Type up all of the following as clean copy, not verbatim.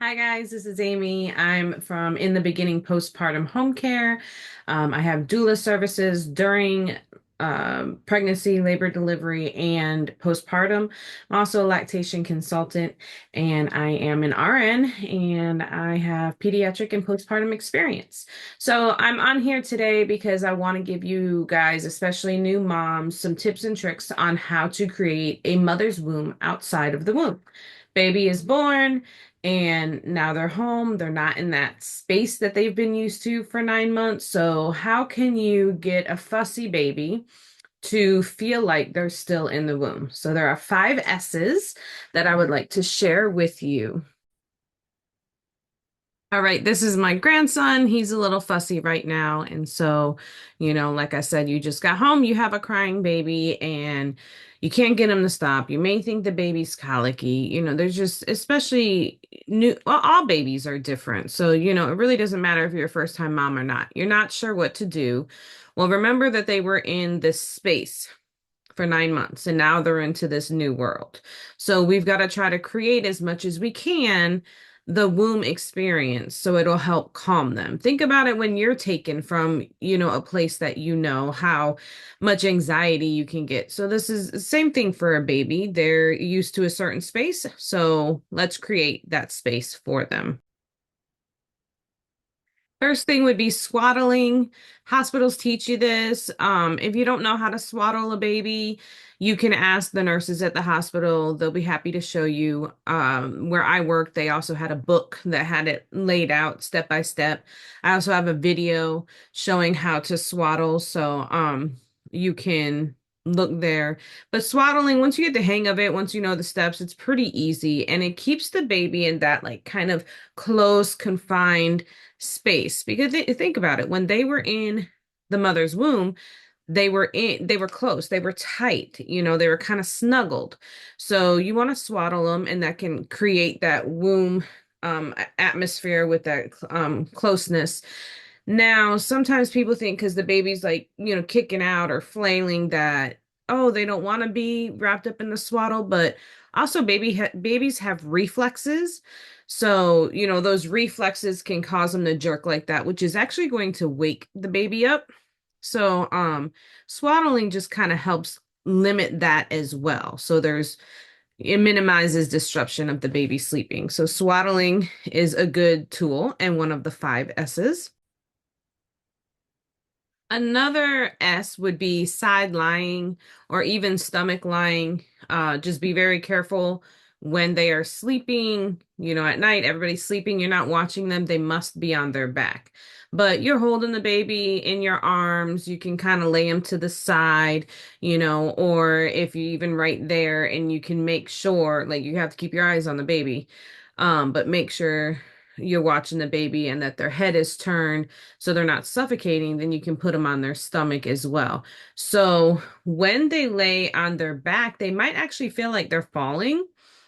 Hi guys, this is Amy. I'm from In the Beginning Postpartum Home Care. I have doula services during pregnancy, labor, delivery, and postpartum. I'm also a lactation consultant, and I am an RN, and I have pediatric and postpartum experience. So I'm on here today because I want to give you guys, especially new moms, some tips and tricks on how to create a mother's womb outside of the womb. Baby is born. And now they're home. They're not in that space that they've been used to for 9 months. So, how can you get a fussy baby to feel like they're still in the womb? So, there are 5 S's that I would like to share with you. All right, this is my grandson. He's a little fussy right now. And so, like I said, you just got home, you have a crying baby, and you can't get him to stop. You may think the baby's colicky. There's just, especially new, well, all babies are different. So, it really doesn't matter if you're a first-time mom or not. You're not sure what to do. Well, remember that they were in this space for 9 months and now they're into this new world. So we've got to try to create as much as we can the womb experience so it'll help calm them. Think about it when you're taken from, a place that how much anxiety you can get. So this is the same thing for a baby. They're used to a certain space, so let's create that space for them. First thing would be swaddling. Hospitals teach you this. If you don't know how to swaddle a baby, you can ask the nurses at the hospital. They'll be happy to show you. Where I worked, they also had a book that had it laid out step by step. I also have a video showing how to swaddle, so you can look there. But swaddling, once you get the hang of it, once you know the steps, it's pretty easy, and it keeps the baby in that like kind of close, confined space because think about it, when they were in the mother's womb, they were close, they were tight, they were kind of snuggled. So you want to swaddle them, and that can create that womb atmosphere with that closeness. Now sometimes people think because the baby's like kicking out or flailing that, oh, they don't want to be wrapped up in the swaddle. But also babies have reflexes, so, those reflexes can cause them to jerk like that, which is actually going to wake the baby up. So, swaddling just kind of helps limit that as well. So it minimizes disruption of the baby sleeping. So swaddling is a good tool and one of the 5 S's. Another S would be side lying or even stomach lying. Just be very careful when they are sleeping, at night, everybody's sleeping, you're not watching them, they must be on their back. But you're holding the baby in your arms, you can kind of lay them to the side, or if you even right there and you can make sure, like you have to keep your eyes on the baby, but make sure you're watching the baby and that their head is turned so they're not suffocating, then you can put them on their stomach as well. So when they lay on their back, they might actually feel like they're falling.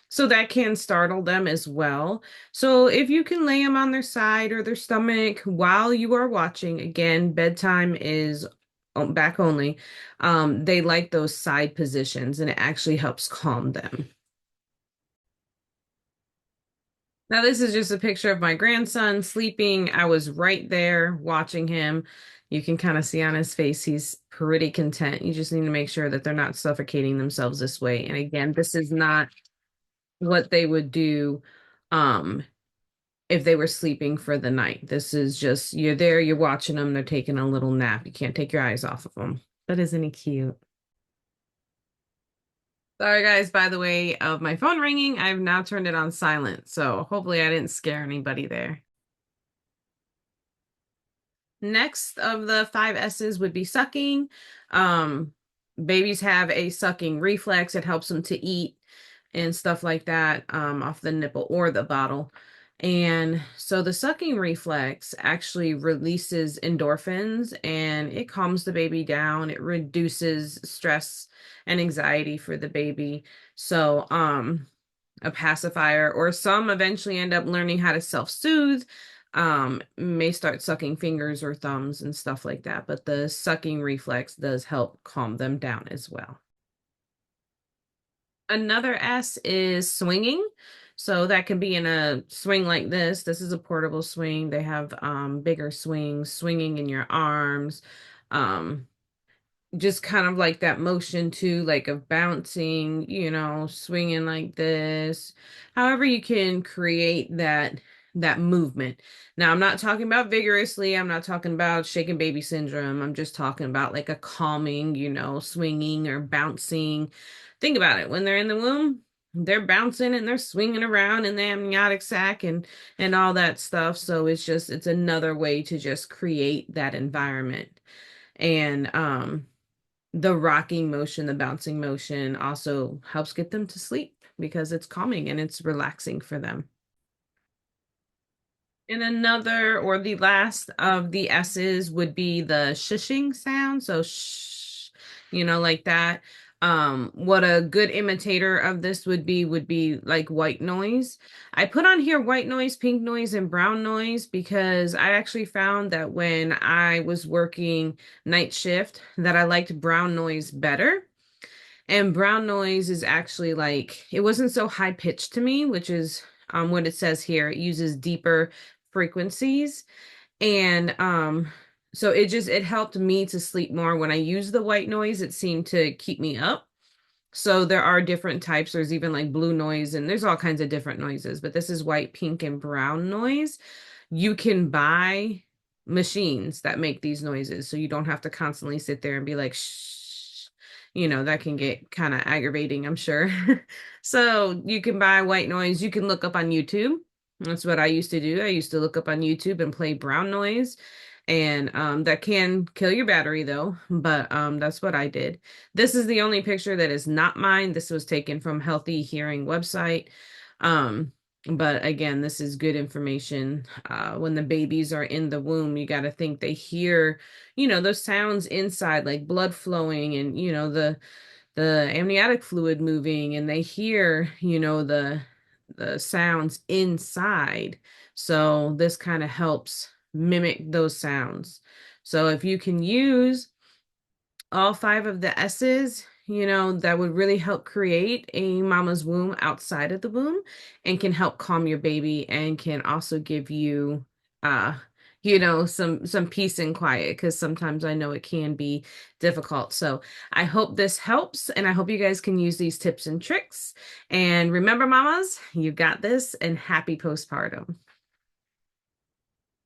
So that can startle them as well. So if you can lay them on their side or their stomach while you are watching, again, bedtime is back only. They like those side positions and it actually helps calm them. Now, this is just a picture of my grandson sleeping. I was right there watching him. You can kind of see on his face, he's pretty content. You just need to make sure that they're not suffocating themselves this way. And again, this is not what they would do um, if they were sleeping for the night. This is just, you're there, you're watching them, they're taking a little nap. You can't take your eyes off of them. But isn't he cute? Sorry, guys, by the way, of my phone ringing. I've now turned it on silent. So hopefully I didn't scare anybody there. Next of the 5 S's would be sucking. Um, Babies have a sucking reflex. It helps them to eat and stuff like that off the nipple or the bottle. And so the sucking reflex actually releases endorphins and it calms the baby down. It reduces stress and anxiety for the baby. So, a pacifier, or some eventually end up learning how to self-soothe, may start sucking fingers or thumbs and stuff like that, but the sucking reflex does help calm them down as well. Another S is swinging. So that can be in a swing like this. This is a portable swing. They have bigger swings, swinging in your arms. Um, just kind of like that motion too, like of bouncing, swinging like this. However, you can create that movement. Now, I'm not talking about vigorously. I'm not talking about shaken baby syndrome. I'm just talking about like a calming, swinging or bouncing. Think about it. When they're in the womb, they're bouncing and they're swinging around in the amniotic sac and all that stuff. So it's another way to just create that environment. And the rocking motion, the bouncing motion also helps get them to sleep because it's calming and it's relaxing for them. And another or the last of the S's would be the shushing sound. So shh, like that. What a good imitator of this would be like white noise. I put on here white noise, pink noise, and brown noise because I actually found that when I was working night shift that I liked brown noise better. And brown noise is actually like, it wasn't so high pitched to me, which is what it says here. It uses deeper frequencies. And so it helped me to sleep more. When I used the white noise, it seemed to keep me up. So there are different types. There's even like blue noise, and there's all kinds of different noises, but this is white, pink, and brown noise. You can buy machines that make these noises, so you don't have to constantly sit there and be like, shh. That can get kind of aggravating, I'm sure. So you can buy white noise. You can look up on YouTube. That's what I used to do. I used to look up on YouTube and play brown noise. And that can kill your battery though, but that's what I did. This is the only picture that is not mine. This was taken from Healthy Hearing website. Um, but again, this is good information. When the babies are in the womb, you got to think they hear, those sounds inside, like blood flowing and, the amniotic fluid moving, and they hear, the sounds inside. So this kind of helps mimic those sounds. So if you can use all five of the S's, that would really help create a mama's womb outside of the womb and can help calm your baby and can also give you uh some peace and quiet because sometimes I know it can be difficult. So I hope this helps and I hope you guys can use these tips and tricks. And remember, mamas, you got this and happy postpartum.